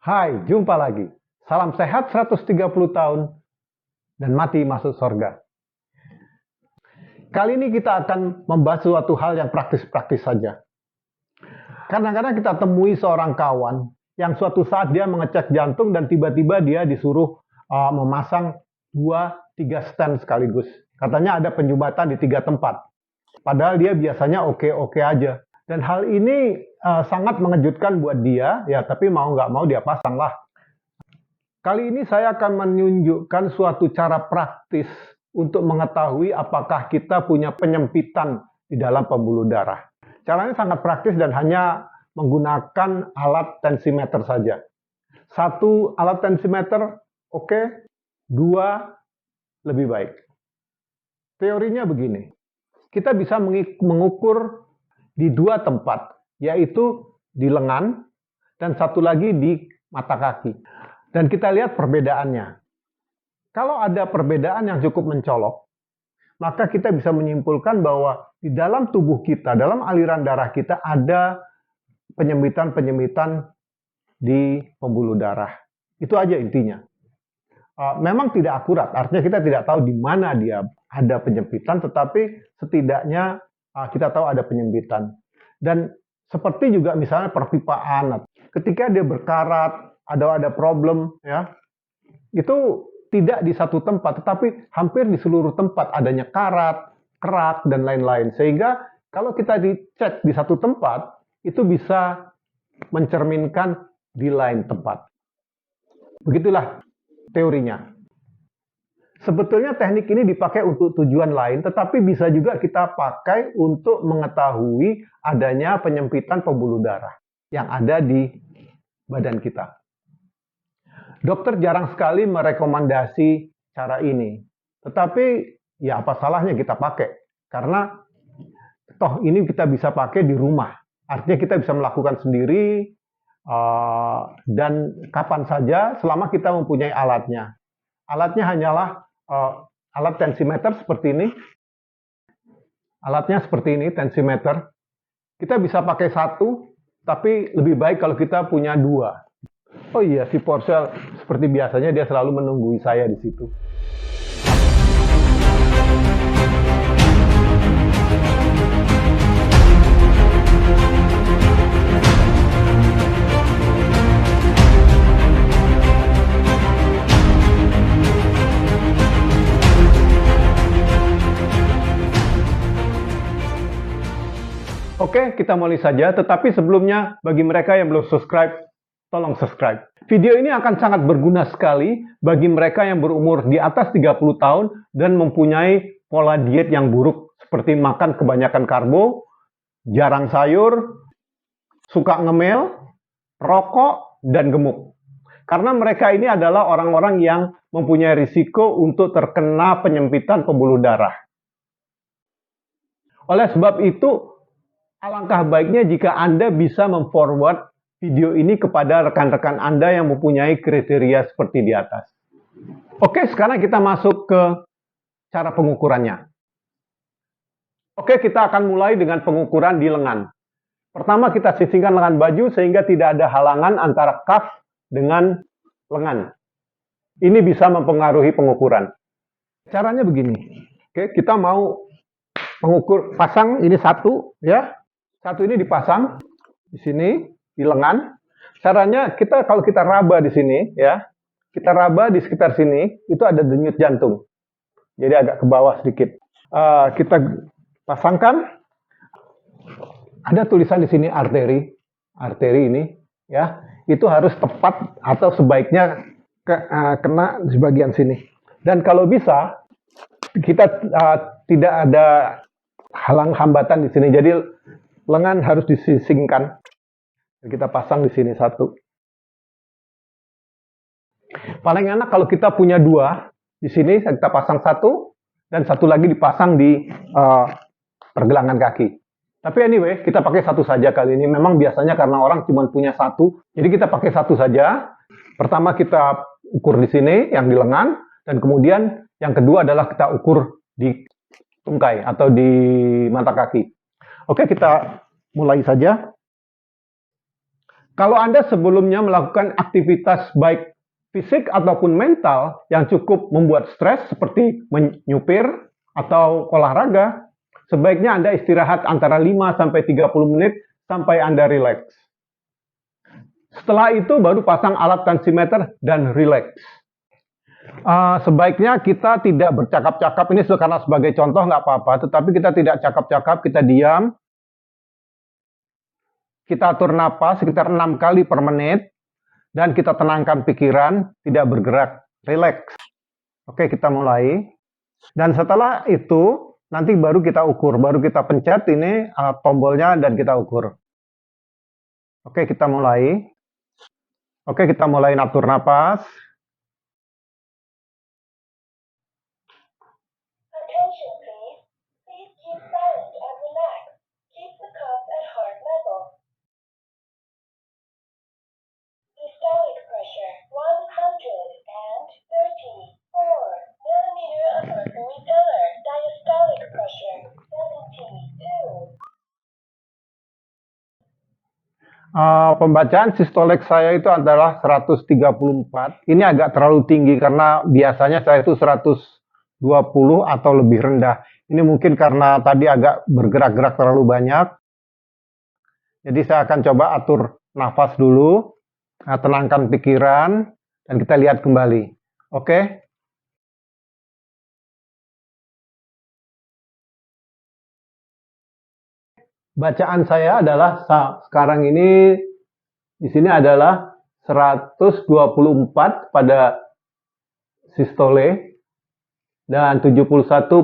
Hai, jumpa lagi. Salam sehat 130 tahun dan mati masuk surga. Kali ini kita akan membahas suatu hal yang praktis-praktis saja. Kadang-kadang kita temui seorang kawan yang suatu saat dia mengecek jantung dan tiba-tiba dia disuruh memasang 2-3 stent sekaligus. Katanya ada penyumbatan di 3 tempat. Padahal dia biasanya oke-oke aja. Dan hal ini sangat mengejutkan buat dia, ya tapi mau nggak mau dia pasang lah. Kali ini saya akan menunjukkan suatu cara praktis untuk mengetahui apakah kita punya penyempitan di dalam pembuluh darah. Caranya sangat praktis dan hanya menggunakan alat tensimeter saja. 1 alat tensimeter oke, 2 lebih baik. Teorinya begini, kita bisa mengukur di 2 tempat, yaitu di lengan dan satu lagi di mata kaki. Dan kita lihat perbedaannya. Kalau ada perbedaan yang cukup mencolok, maka kita bisa menyimpulkan bahwa di dalam tubuh kita, dalam aliran darah kita ada penyempitan-penyempitan di pembuluh darah. Itu aja intinya. Memang tidak akurat, artinya kita tidak tahu di mana dia ada penyempitan, tetapi setidaknya kita tahu ada penyempitan. Dan seperti juga misalnya perpipaan, ketika dia berkarat, ada problem, ya, itu tidak di satu tempat, tetapi hampir di seluruh tempat adanya karat, kerak, dan lain-lain. Sehingga kalau kita dicek di satu tempat, itu bisa mencerminkan di lain tempat. Begitulah teorinya. Sebetulnya teknik ini dipakai untuk tujuan lain, tetapi bisa juga kita pakai untuk mengetahui adanya penyempitan pembuluh darah yang ada di badan kita. Dokter jarang sekali merekomendasi cara ini, tetapi ya apa salahnya kita pakai? Karena toh ini kita bisa pakai di rumah, artinya kita bisa melakukan sendiri dan kapan saja selama kita mempunyai alatnya. Alatnya hanyalah alat tensimeter seperti ini. Alatnya seperti ini, tensimeter. Kita bisa pakai 1, tapi lebih baik kalau kita punya 2. Oh iya, si Porcel seperti biasanya dia selalu menunggui saya di situ. Oke, kita mulai saja. Tetapi sebelumnya, bagi mereka yang belum subscribe, tolong subscribe. Video ini akan sangat berguna sekali bagi mereka yang berumur di atas 30 tahun dan mempunyai pola diet yang buruk, seperti makan kebanyakan karbo, jarang sayur, suka ngemil, rokok, dan gemuk. Karena mereka ini adalah orang-orang yang mempunyai risiko untuk terkena penyempitan pembuluh darah. Oleh sebab itu, alangkah baiknya jika Anda bisa memforward video ini kepada rekan-rekan Anda yang mempunyai kriteria seperti di atas. Oke, sekarang kita masuk ke cara pengukurannya. Oke, kita akan mulai dengan pengukuran di lengan. Pertama, kita sisihkan lengan baju sehingga tidak ada halangan antara cuff dengan lengan. Ini bisa mempengaruhi pengukuran. Caranya begini. Oke, kita mau mengukur, pasang ini 1, ya. 1 ini dipasang di sini di lengan. Caranya kalau kita raba di sini, ya, kita raba di sekitar sini, itu ada denyut jantung. Jadi agak ke bawah sedikit. Kita pasangkan. Ada tulisan di sini arteri ini, ya, itu harus tepat atau sebaiknya kena di bagian sini. Dan kalau bisa kita tidak ada hambatan di sini. Jadi lengan harus disisingkan. Kita pasang di sini 1. Paling enak kalau kita punya 2. Di sini kita pasang 1 dan 1 lagi dipasang di pergelangan kaki. Tapi anyway, kita pakai 1 saja kali ini. Memang biasanya karena orang cuma punya 1, jadi kita pakai 1 saja. Pertama kita ukur di sini yang di lengan, dan kemudian yang kedua adalah kita ukur di tungkai atau di mata kaki. Oke, kita mulai saja. Kalau Anda sebelumnya melakukan aktivitas baik fisik ataupun mental yang cukup membuat stres seperti menyupir atau olahraga, sebaiknya Anda istirahat antara 5-30 menit sampai Anda rileks. Setelah itu baru pasang alat tensimeter dan rileks. Sebaiknya kita tidak bercakap-cakap, ini karena sebagai contoh nggak apa-apa, tetapi kita tidak cakap-cakap, kita diam, kita atur napas sekitar 6 kali per menit, dan kita tenangkan pikiran, tidak bergerak, rileks. Oke, kita mulai. Dan setelah itu, nanti baru kita ukur, baru kita pencet ini tombolnya dan kita ukur. Oke, kita mulai. Oke, kita mulai atur napas. Pembacaan sistolik saya itu adalah 134. Ini agak terlalu tinggi karena biasanya saya itu 120 atau lebih rendah. Ini mungkin karena tadi agak bergerak-gerak terlalu banyak. Jadi saya akan coba atur nafas dulu, tenangkan pikiran, dan kita lihat kembali. Oke? Bacaan saya adalah sekarang ini di sini adalah 124 pada sistole dan 71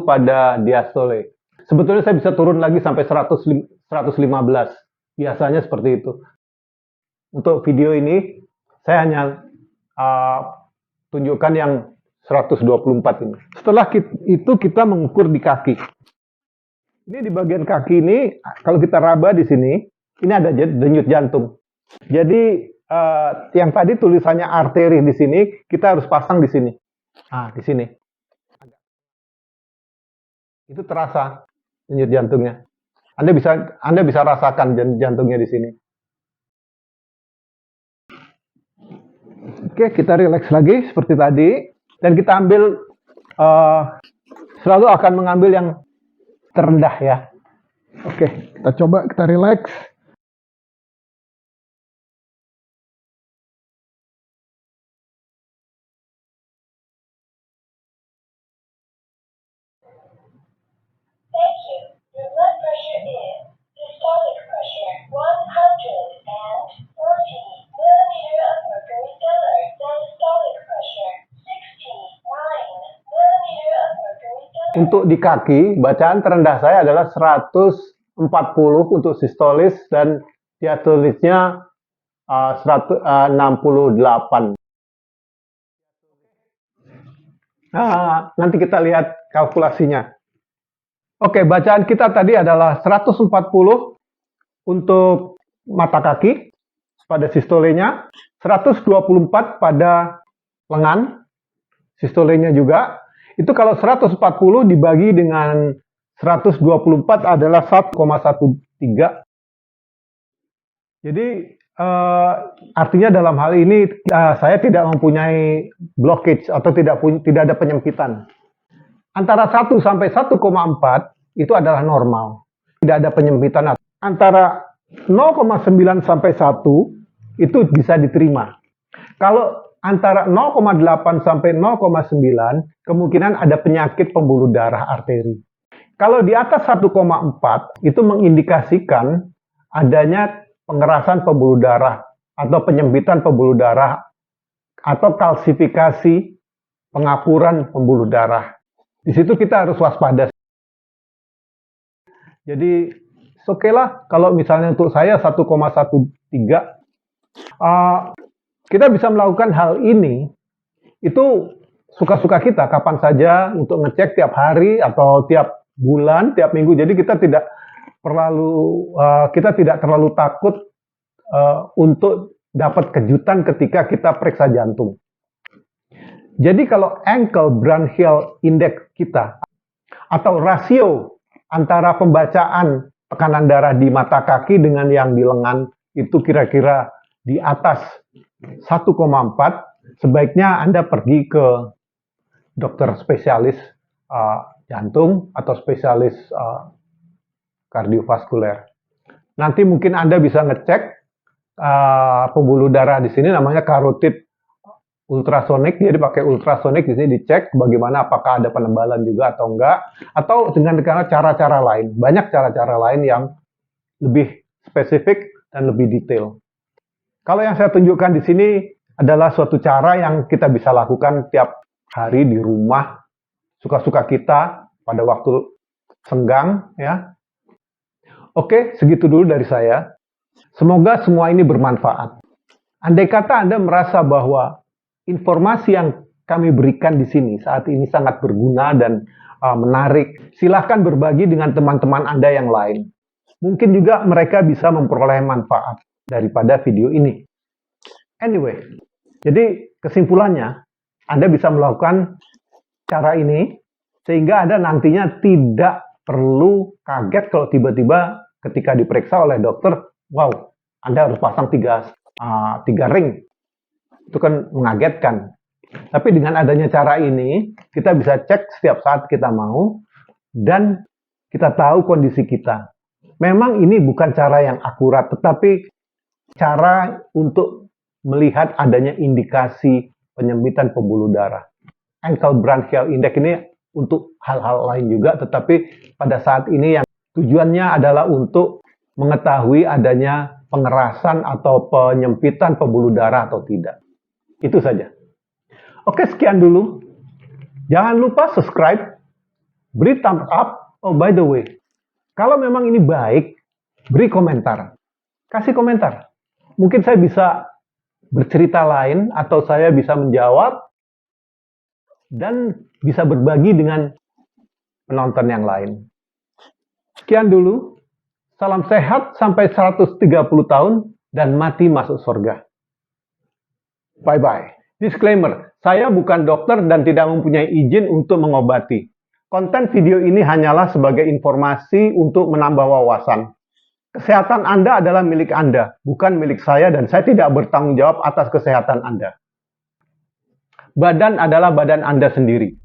pada diastole. Sebetulnya saya bisa turun lagi sampai 115. Biasanya seperti itu. Untuk video ini saya hanya tunjukkan yang 124 ini. Setelah itu kita mengukur di kaki. Ini di bagian kaki ini, kalau kita raba di sini, ini ada denyut jantung. Jadi yang tadi tulisannya arteri di sini, kita harus pasang di sini. Nah, di sini. Itu terasa denyut jantungnya. Anda bisa rasakan jantungnya di sini. Oke, kita rileks lagi seperti tadi, dan kita ambil selalu akan mengambil yang terendah ya. Oke, kita coba, kita rileks. Untuk di kaki, bacaan terendah saya adalah 140 untuk sistolis dan diastolisnya 168. Nanti kita lihat kalkulasinya. Oke, bacaan kita tadi adalah 140 untuk mata kaki pada sistolenya, 124 pada lengan, sistolenya juga. Itu kalau 140 dibagi dengan 124 adalah 1,13. Jadi artinya dalam hal ini saya tidak mempunyai blockage atau tidak ada penyempitan. Antara 1 sampai 1,4 itu adalah normal. Tidak ada penyempitan. Antara 0,9 sampai 1 itu bisa diterima. Kalau antara 0,8 sampai 0,9 kemungkinan ada penyakit pembuluh darah arteri. Kalau di atas 1,4 itu mengindikasikan adanya pengerasan pembuluh darah atau penyempitan pembuluh darah atau kalsifikasi pengapuran pembuluh darah. Di situ kita harus waspada. Jadi oke lah kalau misalnya untuk saya 1,13 kita bisa melakukan hal ini, itu suka-suka kita, kapan saja untuk ngecek tiap hari atau tiap bulan, tiap minggu. Jadi kita tidak terlalu takut untuk dapat kejutan ketika kita periksa jantung. Jadi kalau ankle branchial index kita atau rasio antara pembacaan tekanan darah di mata kaki dengan yang di lengan itu kira-kira di atas 1,4, sebaiknya Anda pergi ke dokter spesialis jantung atau spesialis kardiovaskuler. Nanti mungkin Anda bisa ngecek pembuluh darah di sini namanya karotid ultrasonik, jadi pakai ultrasonik di sini dicek bagaimana apakah ada penebalan juga atau enggak, atau dengan cara-cara lain. Banyak cara-cara lain yang lebih spesifik dan lebih detail. Kalau yang saya tunjukkan di sini adalah suatu cara yang kita bisa lakukan tiap hari di rumah, suka-suka kita pada waktu senggang, ya. Oke, segitu dulu dari saya. Semoga semua ini bermanfaat. Andai kata Anda merasa bahwa informasi yang kami berikan di sini saat ini sangat berguna dan menarik, silahkan berbagi dengan teman-teman Anda yang lain. Mungkin juga mereka bisa memperoleh manfaat daripada video ini. Anyway, jadi kesimpulannya, Anda bisa melakukan cara ini sehingga Anda nantinya tidak perlu kaget kalau tiba-tiba ketika diperiksa oleh dokter, wow, Anda harus pasang tiga ring. Itu kan mengagetkan. Tapi dengan adanya cara ini, kita bisa cek setiap saat kita mau, dan kita tahu kondisi kita. Memang ini bukan cara yang akurat, tetapi cara untuk melihat adanya indikasi penyempitan pembuluh darah. Ankle branchial index ini untuk hal-hal lain juga, tetapi pada saat ini yang tujuannya adalah untuk mengetahui adanya pengerasan atau penyempitan pembuluh darah atau tidak. Itu saja. Oke, sekian dulu. Jangan lupa subscribe, beri thumbs up. Oh, by the way, kalau memang ini baik, beri komentar. Kasih komentar. Mungkin saya bisa bercerita lain, atau saya bisa menjawab, dan bisa berbagi dengan penonton yang lain. Sekian dulu. Salam sehat sampai 130 tahun dan mati masuk surga. Bye-bye. Disclaimer, saya bukan dokter dan tidak mempunyai izin untuk mengobati. Konten video ini hanyalah sebagai informasi untuk menambah wawasan. Kesehatan Anda adalah milik Anda, bukan milik saya, dan saya tidak bertanggung jawab atas kesehatan Anda. Badan adalah badan Anda sendiri.